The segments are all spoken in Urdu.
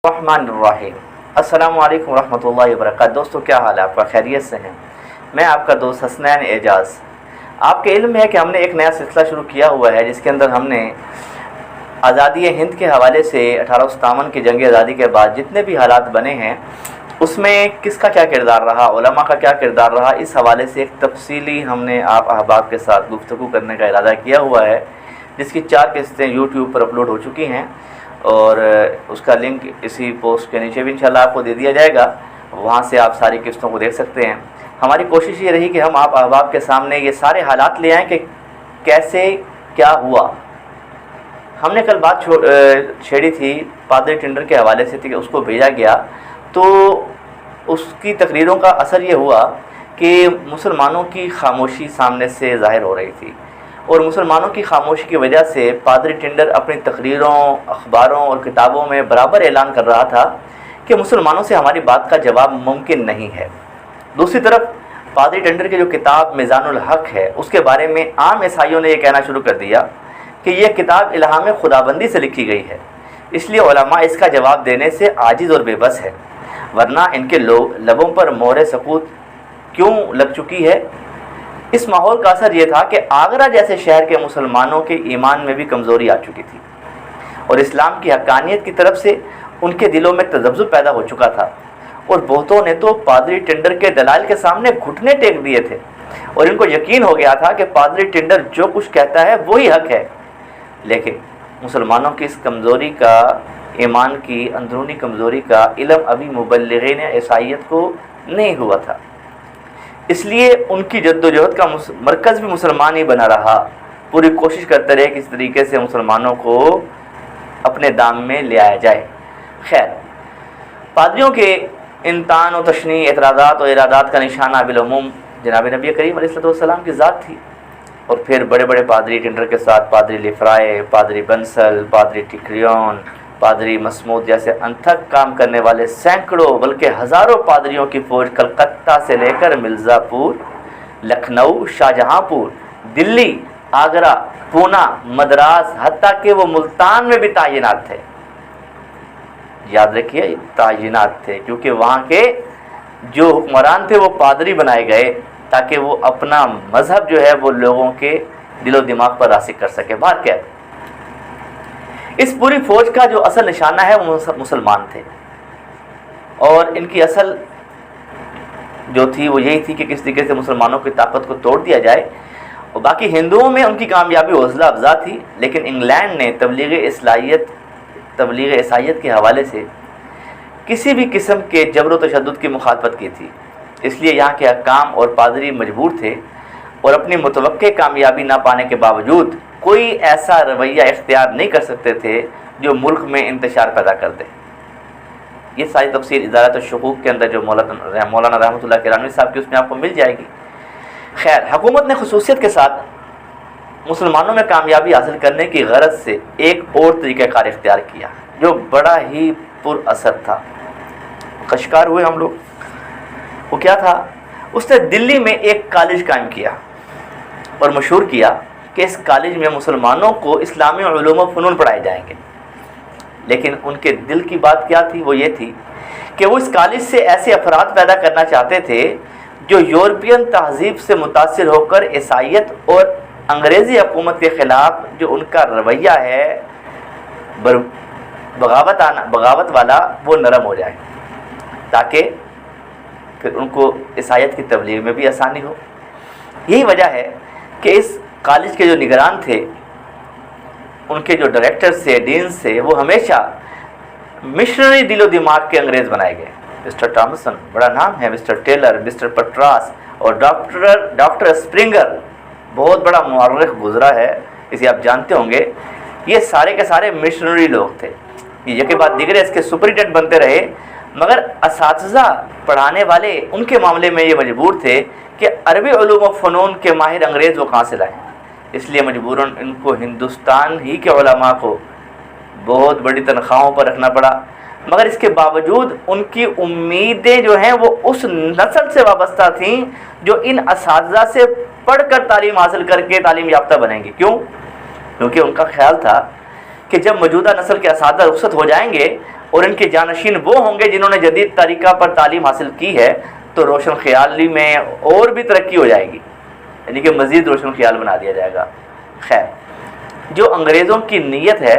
الرحمن السلام علیکم ورحمۃ اللہ وبرکاتہ۔ دوستو کیا حال ہے آپ کا؟ خیریت سے ہیں؟ میں آپ کا دوست حسنین اعجاز۔ آپ کے علم میں ہے کہ ہم نے ایک نیا سلسلہ شروع کیا ہوا ہے جس کے اندر ہم نے آزادی ہند کے حوالے سے 1857 کی جنگ آزادی کے بعد جتنے بھی حالات بنے ہیں اس میں کس کا کیا کردار رہا، علماء کا کیا کردار رہا، اس حوالے سے ایک تفصیلی ہم نے آپ احباب کے ساتھ گفتگو کرنے کا ارادہ کیا ہوا ہے، جس کی 4 قسطیں یوٹیوب پر اپلوڈ ہو چکی ہیں اور اس کا لنک اسی پوسٹ کے نیچے بھی انشاءاللہ آپ کو دے دیا جائے گا، وہاں سے آپ ساری قسطوں کو دیکھ سکتے ہیں۔ ہماری کوشش یہ رہی کہ ہم آپ احباب کے سامنے یہ سارے حالات لے آئیں کہ کیسے کیا ہوا۔ ہم نے کل بات چھیڑی تھی پادری ٹنڈر کے حوالے سے تھی کہ اس کو بھیجا گیا، تو اس کی تقریروں کا اثر یہ ہوا کہ مسلمانوں کی خاموشی سامنے سے ظاہر ہو رہی تھی، اور مسلمانوں کی خاموشی کی وجہ سے پادری ٹنڈر اپنی تقریروں، اخباروں اور کتابوں میں برابر اعلان کر رہا تھا کہ مسلمانوں سے ہماری بات کا جواب ممکن نہیں ہے۔ دوسری طرف پادری ٹنڈر کی جو کتاب میزان الحق ہے اس کے بارے میں عام عیسائیوں نے یہ کہنا شروع کر دیا کہ یہ کتاب الہام خدابندی سے لکھی گئی ہے، اس لیے علماء اس کا جواب دینے سے عاجز اور بے بس ہے، ورنہ ان کے لبوں پر مہر سکوت کیوں لگ چکی ہے۔ اس ماحول کا اثر یہ تھا کہ آگرہ جیسے شہر کے مسلمانوں کے ایمان میں بھی کمزوری آ چکی تھی اور اسلام کی حقانیت کی طرف سے ان کے دلوں میں تذبذب پیدا ہو چکا تھا، اور بہتوں نے تو پادری ٹنڈر کے دلائل کے سامنے گھٹنے ٹیک دیے تھے، اور ان کو یقین ہو گیا تھا کہ پادری ٹنڈر جو کچھ کہتا ہے وہی حق ہے۔ لیکن مسلمانوں کی اس کمزوری کا، ایمان کی اندرونی کمزوری کا علم ابھی مبلغین عیسائیت کو نہیں ہوا تھا، اس لیے ان کی جد و جہد کا مرکز بھی مسلمان ہی بنا رہا، پوری کوشش کرتے رہے کہ اس طریقے سے مسلمانوں کو اپنے دام میں لے آیا جائے۔ خیر، پادریوں کے ان طعن و تشنیع، اعتراضات و ارادات کا نشانہ بالعموم جناب نبی کریم علیہ السلام کی ذات تھی، اور پھر بڑے بڑے پادری ٹنڈر کے ساتھ پادری لفرائے، پادری بنسل، پادری ٹکریون، پادری مسمود جیسے انتھک کام کرنے والے سینکڑوں بلکہ ہزاروں پادریوں کی فوج کلکتہ سے لے کر مرزا پور، لکھنؤ، شاہجہاں پور، دلی، آگرہ، پونا، مدراس، حتیٰ کہ وہ ملتان میں بھی تعینات تھے۔ یاد رکھیے تعینات تھے، کیونکہ وہاں کے جو حکمران تھے وہ پادری بنائے گئے تاکہ وہ اپنا مذہب جو ہے وہ لوگوں کے دل و دماغ پر راسخ کر سکے۔ بات کیا ہے، اس پوری فوج کا جو اصل نشانہ ہے وہ مسلمان تھے، اور ان کی اصل جو تھی وہ یہی تھی کہ کس طریقے سے مسلمانوں کی طاقت کو توڑ دیا جائے، اور باقی ہندوؤں میں ان کی کامیابی حوصلہ افزا تھی، لیکن انگلینڈ نے تبلیغ عیسائیت کے حوالے سے کسی بھی قسم کے جبر و تشدد کی مخالفت کی تھی، اس لیے یہاں کے حکام اور پادری مجبور تھے اور اپنی متوقع کامیابی نہ پانے کے باوجود کوئی ایسا رویہ اختیار نہیں کر سکتے تھے جو ملک میں انتشار پیدا کر دے۔ یہ ساری تفصیل ادارت الشقوق کے اندر جو مولانا رحمۃ اللہ کرانی صاحب کی اس میں آپ کو مل جائے گی۔ خیر، حکومت نے خصوصیت کے ساتھ مسلمانوں میں کامیابی حاصل کرنے کی غرض سے ایک اور طریقہ کار اختیار کیا جو بڑا ہی پر اثر تھا۔ کشکار ہوئے ہم لوگ۔ وہ کیا تھا؟ اس نے دلی میں ایک کالج قائم کیا اور مشہور کیا کہ اس کالج میں مسلمانوں کو اسلامی علوم و فنون پڑھائے جائیں گے، لیکن ان کے دل کی بات کیا تھی؟ وہ یہ تھی کہ وہ اس کالج سے ایسے افراد پیدا کرنا چاہتے تھے جو یورپین تہذیب سے متاثر ہو کر عیسائیت اور انگریزی حکومت کے خلاف جو ان کا رویہ ہے بغاوت والا وہ نرم ہو جائے، تاکہ پھر ان کو عیسائیت کی تبلیغ میں بھی آسانی ہو۔ یہی وجہ ہے کہ اس کالج کے جو نگران تھے، ان کے جو ڈائریکٹر سے، ڈین سے، وہ ہمیشہ مشنری دل و دماغ کے انگریز بنائے گئے۔ مسٹر ٹامسن بڑا نام ہے، مسٹر ٹیلر، مسٹر پٹراس اور ڈاکٹر اسپرنگر بہت بڑا مورخ گزرا ہے، اسے آپ جانتے ہوں گے۔ یہ سارے کے سارے مشنری لوگ تھے، یہ کے بعد دیگرے اس کے سپرنٹینڈنٹ بنتے رہے، مگر اساتذہ پڑھانے والے ان کے معاملے میں یہ مجبور تھے کہ عربی علوم و فنون کے ماہر انگریز وہ کہاں سے لائیں، اس لیے مجبوراً ان کو ہندوستان ہی کے علماء کو بہت بڑی تنخواہوں پر رکھنا پڑا، مگر اس کے باوجود ان کی امیدیں جو ہیں وہ اس نسل سے وابستہ تھیں جو ان اساتذہ سے پڑھ کر تعلیم حاصل کر کے تعلیم یافتہ بنیں گے۔ کیوں؟ کیونکہ ان کا خیال تھا کہ جب موجودہ نسل کے اساتذہ رخصت ہو جائیں گے اور ان کے جانشین وہ ہوں گے جنہوں نے جدید طریقہ پر تعلیم حاصل کی ہے تو روشن خیالی میں اور بھی ترقی ہو جائے گی، یعنی کہ مزید روشن خیال بنا دیا جائے گا۔ خیر، جو انگریزوں کی نیت ہے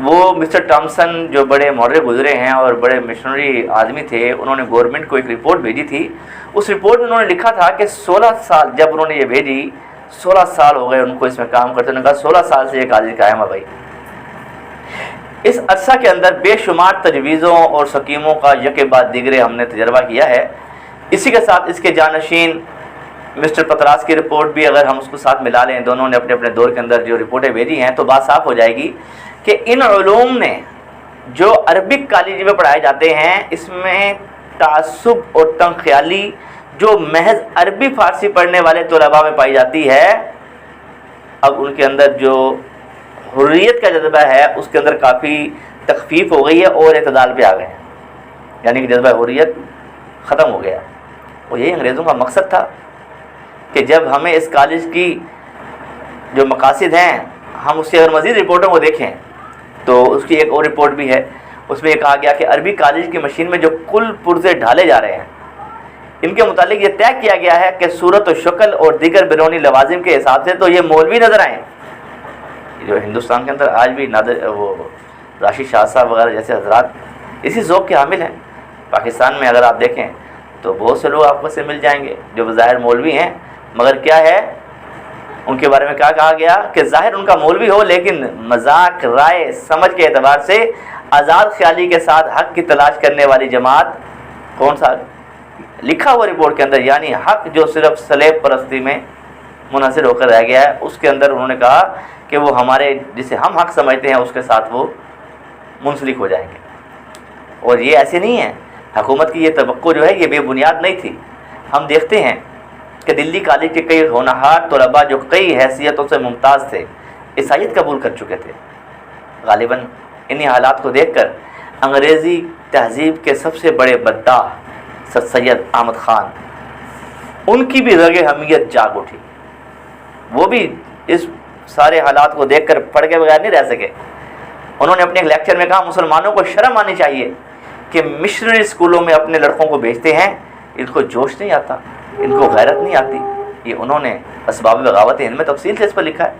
وہ مسٹر ٹامسن جو بڑے مورخ گزرے ہیں اور بڑے مشنری آدمی تھے، انہوں نے گورنمنٹ کو ایک رپورٹ بھیجی تھی۔ اس رپورٹ میں انہوں نے لکھا تھا کہ 16 سال جب انہوں نے یہ بھیجی، 16 سال ہو گئے ان کو اس میں کام کرتے، انہوں نے کہا 16 سال سے یہ کالج قائم ہے بھائی۔ اس عرصہ کے اندر بے شمار تجویزوں اور سکیموں کا یکے بعد دیگرے ہم نے تجربہ کیا ہے۔ اسی کے ساتھ اس کے جانشین مسٹر پتراس کی رپورٹ بھی اگر ہم اس کو ساتھ ملا لیں، دونوں نے اپنے اپنے دور کے اندر جو رپورٹیں بھیجی ہیں، تو بات صاف ہو جائے گی کہ ان علوم نے جو عربک کالج میں پڑھائے جاتے ہیں، اس میں تعصب اور تنگ خیالی جو محض عربی فارسی پڑھنے والے طلباء میں پائی جاتی ہے، اب ان کے اندر جو حریت کا جذبہ ہے اس کے اندر کافی تخفیف ہو گئی ہے اور اعتدال پہ آ گئے ہیں، یعنی کہ جذبہ حریت ختم ہو گیا۔ اور یہی انگریزوں کا مقصد تھا کہ جب ہمیں اس کالج کی جو مقاصد ہیں، ہم اس کی اگر مزید رپورٹوں کو دیکھیں تو اس کی ایک اور رپورٹ بھی ہے، اس میں یہ کہا گیا کہ عربی کالج کی مشین میں جو کل پرزے ڈھالے جا رہے ہیں، ان کے متعلق یہ طے کیا گیا ہے کہ صورت و شکل اور دیگر بیرونی لوازم کے حساب سے تو یہ مولوی نظر آئیں، جو ہندوستان کے اندر آج بھی وہ راشد شاہ صاحب وغیرہ جیسے حضرات اسی ذوق کے حامل ہیں۔ پاکستان میں اگر آپ دیکھیں تو بہت سے لوگ آپ کو سے مل جائیں گے جو بظاہر مولوی ہیں، مگر کیا ہے ان کے بارے میں کیا کہا گیا کہ ظاہر ان کا مولوی ہو لیکن مذاق، رائے، سمجھ کے اعتبار سے آزاد خیالی کے ساتھ حق کی تلاش کرنے والی جماعت۔ کون سا لکھا ہوا رپورٹ کے اندر، یعنی حق جو صرف سلیب پرستی میں منحصر ہو کر رہ گیا ہے، اس کے اندر انہوں نے کہا کہ وہ ہمارے جسے ہم حق سمجھتے ہیں اس کے ساتھ وہ منسلک ہو جائیں گے۔ اور یہ ایسے نہیں ہے، حکومت کی یہ توقع جو ہے یہ بے بنیاد نہیں تھی۔ ہم دیکھتے ہیں کہ دلی کالج کے کئی ہونہار طلباء جو کئی حیثیتوں سے ممتاز تھے، عیسائیت قبول کر چکے تھے۔ غالباً انہی حالات کو دیکھ کر انگریزی تہذیب کے سب سے بڑے بدعا سر سید احمد خان، ان کی بھی رگ حمیت جاگ اٹھی۔ وہ بھی اس سارے حالات کو دیکھ کر پڑھ کے بغیر نہیں رہ سکے۔ انہوں نے اپنے ایک لیکچر میں کہا مسلمانوں کو شرم آنی چاہیے کہ مشنری اسکولوں میں اپنے لڑکوں کو بھیجتے ہیں، ان کو جوش نہیں آتا، ان کو غیرت نہیں آتی۔ یہ انہوں نے اسباب بغاوت ان میں تفصیل سے اس پر لکھا ہے۔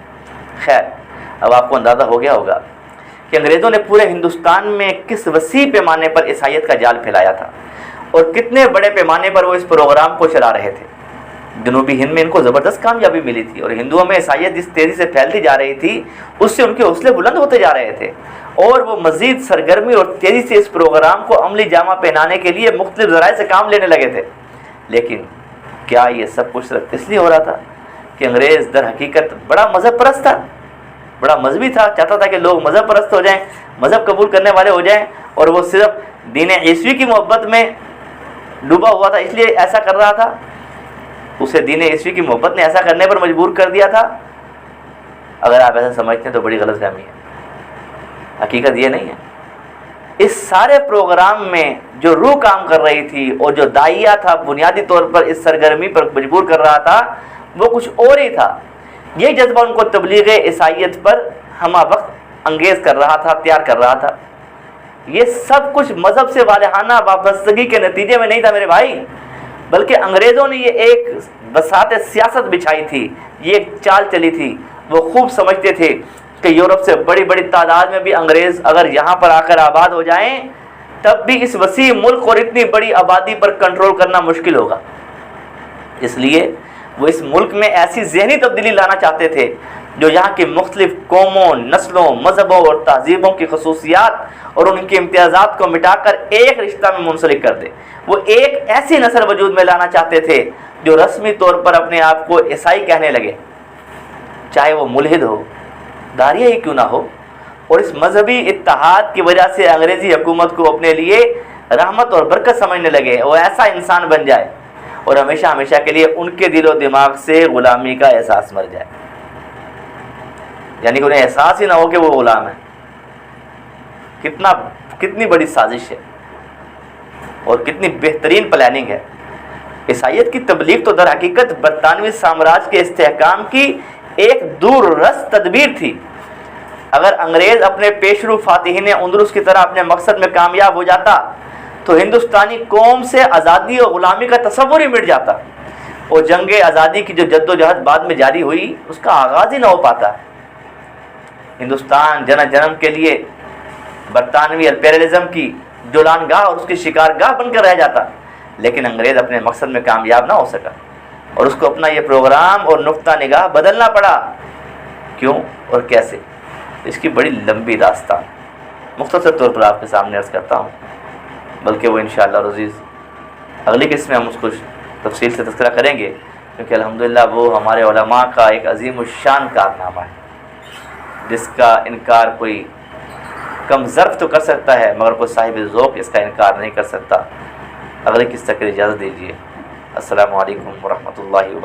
خیر، اب آپ کو اندازہ ہو گیا ہوگا کہ انگریزوں نے پورے ہندوستان میں کس وسیع پیمانے پر عیسائیت کا جال پھیلایا تھا اور کتنے بڑے پیمانے پر وہ اس پروگرام کو چلا رہے تھے۔ جنوبی ہند میں ان کو زبردست کامیابی ملی تھی اور ہندوؤں میں عیسائیت جس تیزی سے پھیلتی جا رہی تھی اس سے ان کے حوصلے بلند ہوتے جا رہے تھے، اور وہ مزید سرگرمی اور تیزی سے اس پروگرام کو عملی جامہ پہنانے کے لیے مختلف ذرائع سے کام لینے لگے تھے۔ لیکن کیا یہ سب کچھ صرف اس لیے ہو رہا تھا کہ انگریز در حقیقت بڑا مذہب پرست تھا، بڑا مذہبی تھا، چاہتا تھا کہ لوگ مذہب پرست ہو جائیں، مذہب قبول کرنے والے ہو جائیں، اور وہ صرف دین عیسوی کی محبت میں ڈوبا ہوا تھا اس لیے ایسا کر رہا تھا؟ اسے دین عیسوی کی محبت نے ایسا کرنے پر مجبور کر دیا تھا؟ اگر آپ ایسا سمجھتے ہیں تو بڑی غلط فہمی ہے۔ حقیقت یہ نہیں ہے۔ اس سارے پروگرام میں جو روح کام کر رہی تھی اور جو داعیہ تھا بنیادی طور پر اس سرگرمی پر مجبور کر رہا تھا، وہ کچھ اور ہی تھا۔ یہ جذبہ ان کو تبلیغ عیسائیت پر ہمہ وقت انگیز کر رہا تھا، تیار کر رہا تھا۔ یہ سب کچھ مذہب سے والہانہ وابستگی کے نتیجے میں نہیں تھا میرے بھائی، بلکہ انگریزوں نے یہ ایک بساط سیاست بچھائی تھی، یہ ایک چال چلی تھی۔ وہ خوب سمجھتے تھے کہ یورپ سے بڑی بڑی تعداد میں بھی انگریز اگر یہاں پر آ کر آباد ہو جائیں تب بھی اس وسیع ملک اور اتنی بڑی آبادی پر کنٹرول کرنا مشکل ہوگا۔ اس لیے وہ اس ملک میں ایسی ذہنی تبدیلی لانا چاہتے تھے جو یہاں کی مختلف قوموں، نسلوں، مذہبوں اور تہذیبوں کی خصوصیات اور ان کے امتیازات کو مٹا کر ایک رشتہ میں منسلک کر دے۔ وہ ایک ایسی نسل وجود میں لانا چاہتے تھے جو رسمی طور پر اپنے آپ کو عیسائی کہنے لگے، چاہے وہ ملحد ہو، داریہ ہی کیوں نہ ہو، اور اس مذہبی اتحاد کی وجہ سے انگریزی حکومت کو اپنے لیے رحمت اور برکت سمجھنے لگے۔ وہ ایسا انسان بن جائے اور ہمیشہ ہمیشہ کے لیے ان کے دل و دماغ سے غلامی کا احساس مر جائے، یعنی کہ انہیں احساس ہی نہ ہو کہ وہ غلام ہے۔ کتنی بڑی سازش ہے اور کتنی بہترین پلاننگ ہے۔ عیسائیت کی تبلیغ تو در حقیقت برطانوی سامراج کے استحکام کی ایک دور رس تدبیر تھی۔ اگر انگریز اپنے پیشرو فاتحین اندلس کی طرح اپنے مقصد میں کامیاب ہو جاتا تو ہندوستانی قوم سے آزادی اور غلامی کا تصور ہی مٹ جاتا، اور جنگ آزادی کی جو جد و جہد بعد میں جاری ہوئی اس کا آغاز ہی نہ ہو پاتا۔ ہندوستان جن جنم کے لیے برطانوی امپیریلزم کی جولان گاہ اور اس کی شکار گاہ بن کر رہ جاتا، لیکن انگریز اپنے مقصد میں کامیاب نہ ہو سکا اور اس کو اپنا یہ پروگرام اور نقطہ نگاہ بدلنا پڑا۔ کیوں اور کیسے؟ اس کی بڑی لمبی داستان مختصر طور پر آپ کے سامنے عرض کرتا ہوں، بلکہ وہ انشاءاللہ عزیز اگلی قسط میں ہم اس کو تفصیل سے تذکرہ کریں گے، کیونکہ الحمدللہ وہ ہمارے علماء کا ایک عظیم الشان کارنامہ ہے جس کا انکار کوئی کم ظرف تو کر سکتا ہے مگر کوئی صاحب ذوق اس کا انکار نہیں کر سکتا۔ اگلی قسط تک اجازت دیجیے۔ السلام علیکم ورحمۃ اللہ وبرکاتہ۔